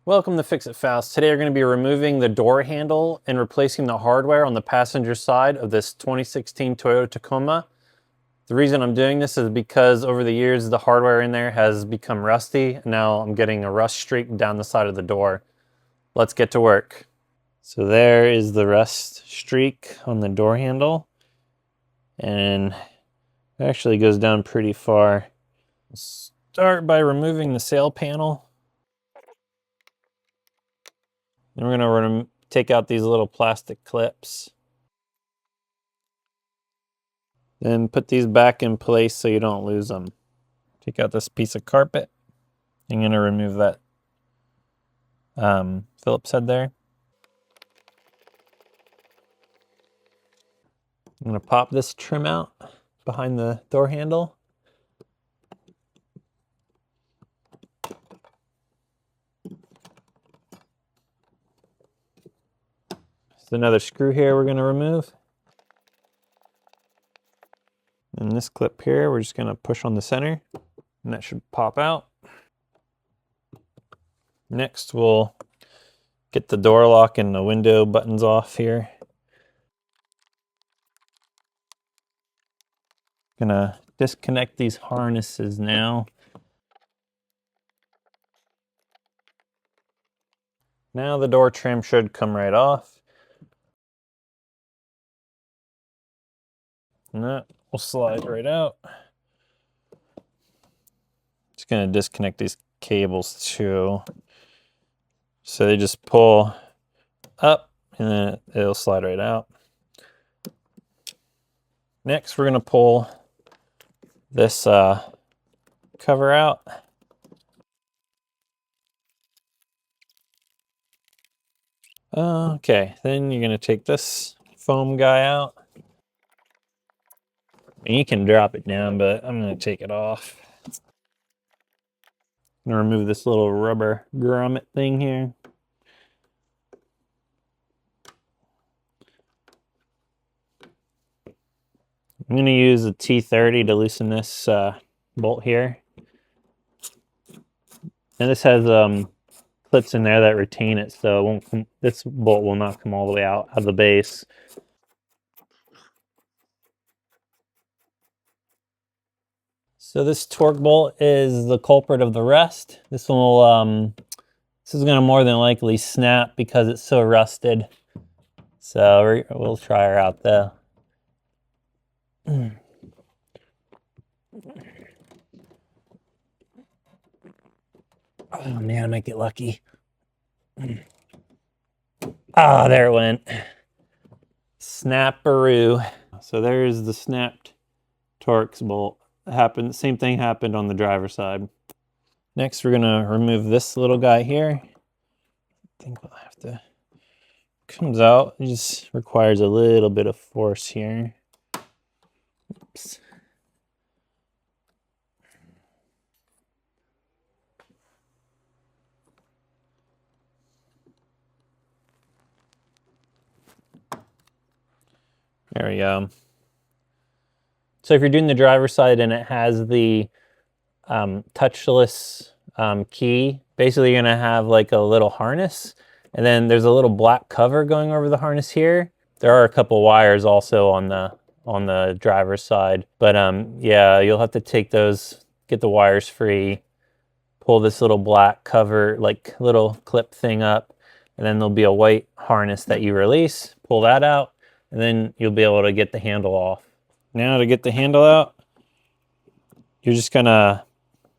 Welcome to Fix It Fast. Today we're going to be removing the door handle and replacing the hardware on the passenger side of this 2016 Toyota Tacoma. The reason I'm doing this is because over the years the hardware in there has become rusty. Now I'm getting a rust streak down the side of the door. Let's get to work. So there is the rust streak on the door handle, and it actually goes down pretty far. Start by removing the sail panel. Then we're going to take out these little plastic clips. Then put these back in place so you don't lose them. Take out this piece of carpet. I'm going to remove that Phillips head there. I'm going to pop this trim out behind the door handle. There's another screw here we're going to remove. And this clip here, we're just going to push on the center, and that should pop out. Next, we'll get the door lock and the window buttons off here. Gonna disconnect these harnesses now. Now the door trim should come right off. And that will slide right out. Just gonna disconnect these cables too. So they just pull up and then it'll slide right out. Next, we're gonna pull this cover out. Okay, then you're gonna take this foam guy out. And you can drop it down, but I'm gonna take it off. I'm gonna remove this little rubber grommet thing here. I'm gonna use a T30 to loosen this bolt here. And this has clips in there that retain it, so it won't come, this bolt will not come all the way out of the base. So this torque bolt is the culprit of the rust. This one will, this is gonna more than likely snap because it's so rusted. So we'll try her out though. Oh man, I might get lucky. Ah, there it went. Snapperoo. So there's the snapped Torx bolt. Same thing happened on the driver's side. Next, we're gonna remove this little guy here. I think we'll have to. Comes out. It just requires a little bit of force here. Oops. There we go. So if you're doing the driver's side and it has the touchless key, basically you're gonna have like a little harness, and then there's a little black cover going over the harness here. There are a couple wires also on the driver's side, but yeah, you'll have to take those, get the wires free, pull this little black cover, like little clip thing up, and then there'll be a white harness that you release, pull that out, and then you'll be able to get the handle off. Now to get the handle out, you're just gonna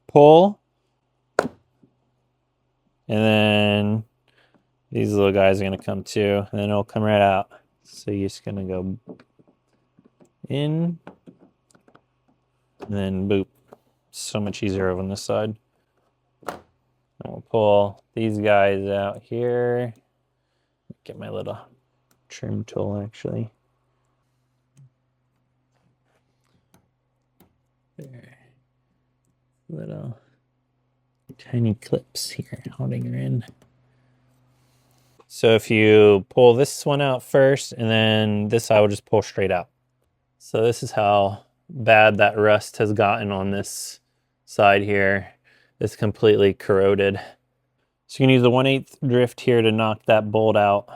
pull, and then these little guys are gonna come too, and then it'll come right out. So you're just gonna go in, and then boop. So much easier over on this side. And we'll pull these guys out here. Get my little trim tool actually. There. Little tiny clips here holding her in. So if you pull this one out first, and then this I will just pull straight out. So this is how bad that rust has gotten on this side here. It's completely corroded. So you can use the 1/8 drift here to knock that bolt out,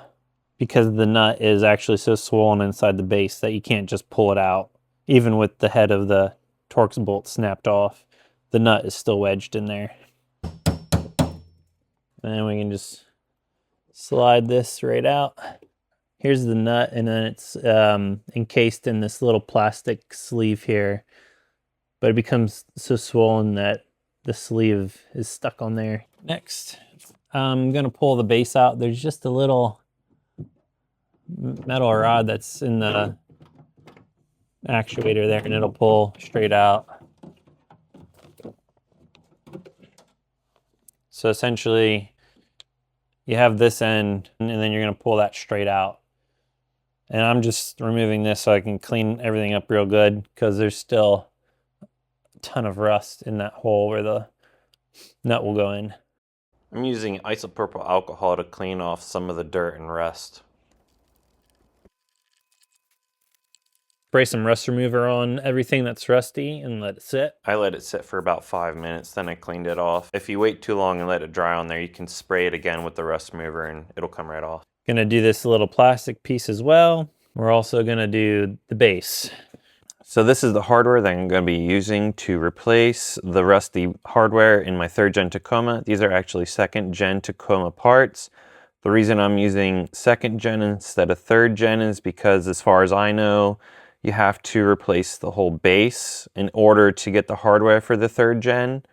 because the nut is actually so swollen inside the base that you can't just pull it out. Even with the head of the Torx bolt snapped off, the nut is still wedged in there. And then we can just slide this right out. Here's the nut, and then it's encased in this little plastic sleeve here, but it becomes so swollen that the sleeve is stuck on there. Next, I'm gonna pull the base out. There's just a little metal rod that's in the actuator there, and it'll pull straight out. So essentially, you have this end, and then you're gonna pull that straight out. And I'm just removing this so I can clean everything up real good, because there's still a ton of rust in that hole where the nut will go in. I'm using isopropyl alcohol to clean off some of the dirt and rust. Spray some rust remover on everything that's rusty and let it sit. I let it sit for about 5 minutes, then I cleaned it off. If you wait too long and let it dry on there, you can spray it again with the rust remover and it'll come right off. Gonna do this little plastic piece as well. We're also gonna do the base. So this is the hardware that I'm gonna be using to replace the rusty hardware in my 3rd gen Tacoma. These are actually 2nd gen Tacoma parts. The reason I'm using 2nd gen instead of 3rd gen is because, as far as I know, you have to replace the whole base in order to get the hardware for the 3rd gen.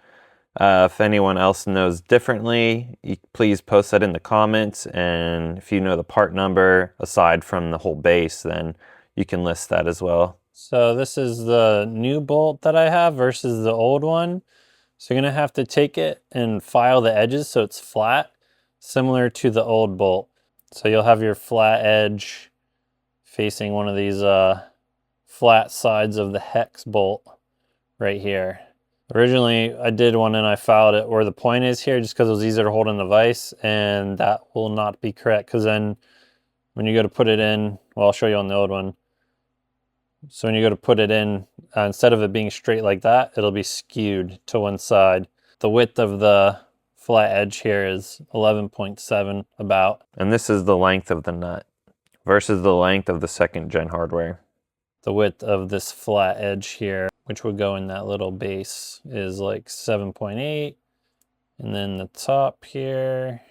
If anyone else knows differently, please post that in the comments, and if you know the part number aside from the whole base, then you can list that as well. So this is the new bolt that I have versus the old one. So you're gonna have to take it and file the edges so it's flat, similar to the old bolt. So you'll have your flat edge facing one of these flat sides of the hex bolt right here. Originally, I did one and I filed it where the point is here just because it was easier to hold in the vise, and that will not be correct, because then when you go to put it in, well, I'll show you on the old one. So when you go to put it in, instead of it being straight like that, it'll be skewed to one side. The width of the flat edge here is 11.7 about. And this is the length of the nut versus the length of the 2nd gen hardware. The width of this flat edge here, which would go in that little base, is like 7.8. And then the top here,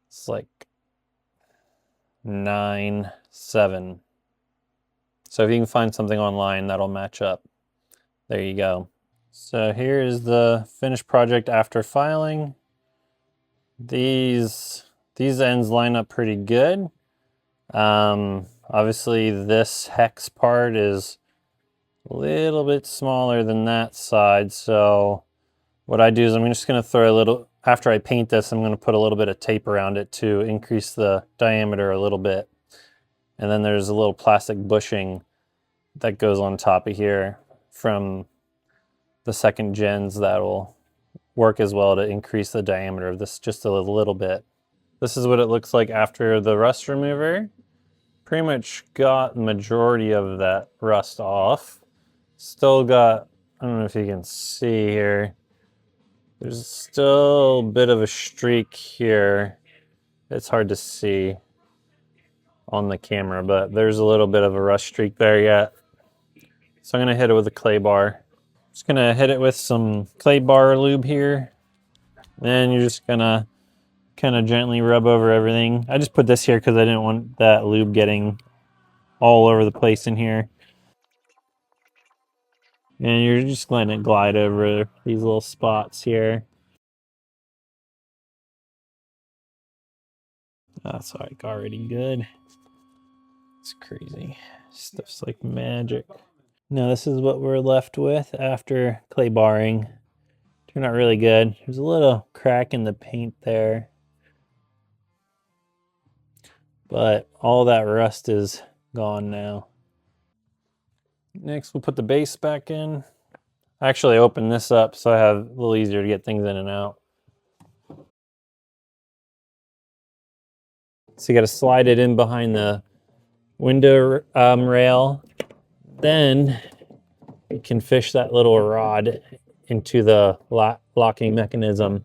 it's like 9.7. So if you can find something online that'll match up, there you go. So here is the finished project after filing. These ends line up pretty good. Obviously this hex part is a little bit smaller than that side, so what I do is I'm just going to throw a little, after I paint this, I'm going to put a little bit of tape around it to increase the diameter a little bit. And then there's a little plastic bushing that goes on top of here from the 2nd gens that will work as well to increase the diameter of this just a little bit. This is what it looks like after the rust remover. Pretty much got the majority of that rust off. Still got, I don't know if you can see here, there's still a bit of a streak here. It's hard to see on the camera, but there's a little bit of a rust streak there yet. So I'm gonna hit it with a clay bar. Just gonna hit it with some clay bar lube here. Then you're just gonna kind of gently rub over everything. I just put this here because I didn't want that lube getting all over the place in here. And you're just going to glide over these little spots here. That's like already good. It's crazy. Stuff's like magic. Now this is what we're left with after clay barring. Turned out really good. There's a little crack in the paint there, but all that rust is gone now. Next, we'll put the base back in. I actually opened this up so I have a little easier to get things in and out. So you got to slide it in behind the window rail. Then you can fish that little rod into the locking mechanism.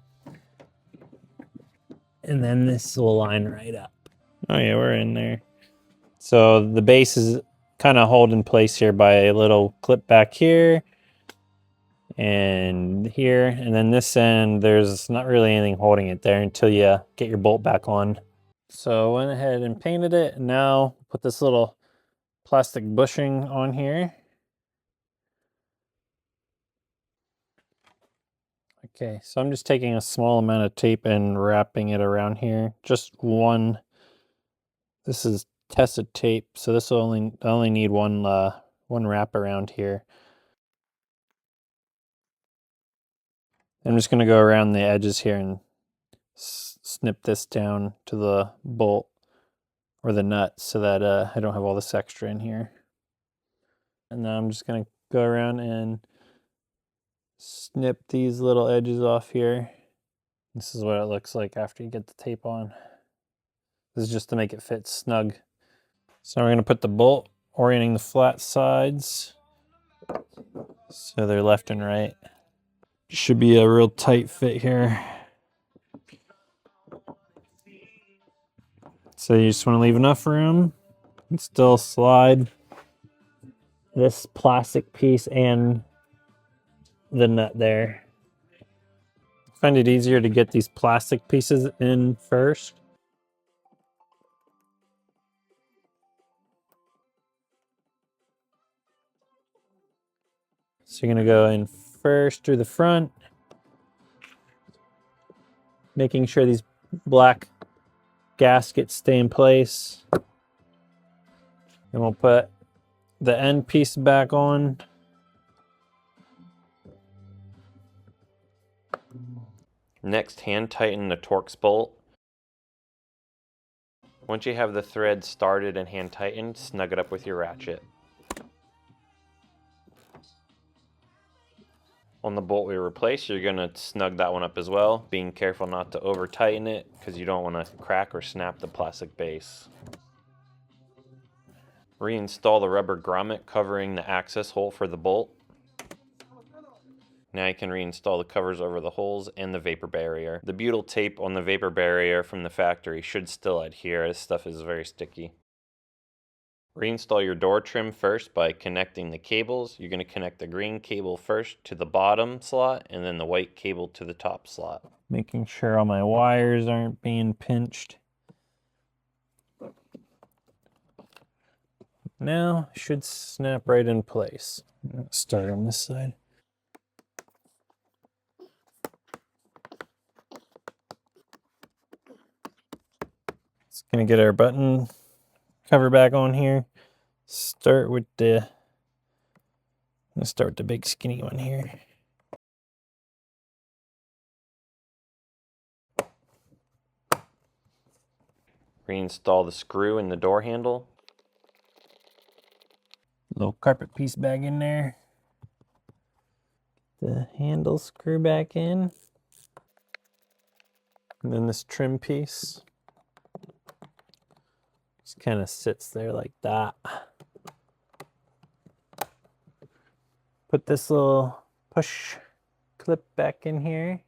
And then this will line right up. Oh yeah, we're in there. So the base is kind of held in place here by a little clip back here and here. And then this end, there's not really anything holding it there until you get your bolt back on. So I went ahead and painted it. And now put this little plastic bushing on here. Okay, so I'm just taking a small amount of tape and wrapping it around here. Just one. This is Tesa tape, so this will only need one wrap around here. I'm just going to go around the edges here and snip this down to the bolt or the nut so that I don't have all this extra in here. And now I'm just going to go around and snip these little edges off here. This is what it looks like after you get the tape on. This is just to make it fit snug. So we're going to put the bolt orienting the flat sides so they're left and right. Should be a real tight fit here. So you just want to leave enough room and still slide this plastic piece and the nut there. I find it easier to get these plastic pieces in first. So you're going to go in first through the front, making sure these black gaskets stay in place. And we'll put the end piece back on. Next, hand tighten the Torx bolt. Once you have the thread started and hand tightened, snug it up with your ratchet. On the bolt we replaced, you're going to snug that one up as well, being careful not to over tighten it because you don't want to crack or snap the plastic base. Reinstall the rubber grommet covering the access hole for the bolt. Now you can reinstall the covers over the holes and the vapor barrier. The butyl tape on the vapor barrier from the factory should still adhere. This stuff is very sticky. Reinstall your door trim first by connecting the cables. You're going to connect the green cable first to the bottom slot and then the white cable to the top slot. Making sure all my wires aren't being pinched. Now should snap right in place. Let's start on this side. It's going to get our button cover back on here. Let's start with the big skinny one here. Reinstall the screw in the door handle. Little carpet piece back in there. The handle screw back in. And then this trim piece. Just kind of sits there like that. Put this little push clip back in here.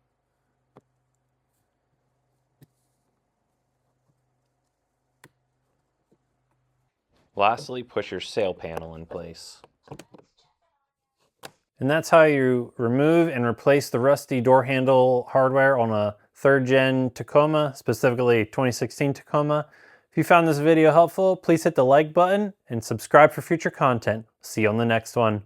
Lastly, push your sail panel in place. And that's how you remove and replace the rusty door handle hardware on a 3rd gen Tacoma, specifically 2016 Tacoma. If you found this video helpful, please hit the like button and subscribe for future content. See you on the next one.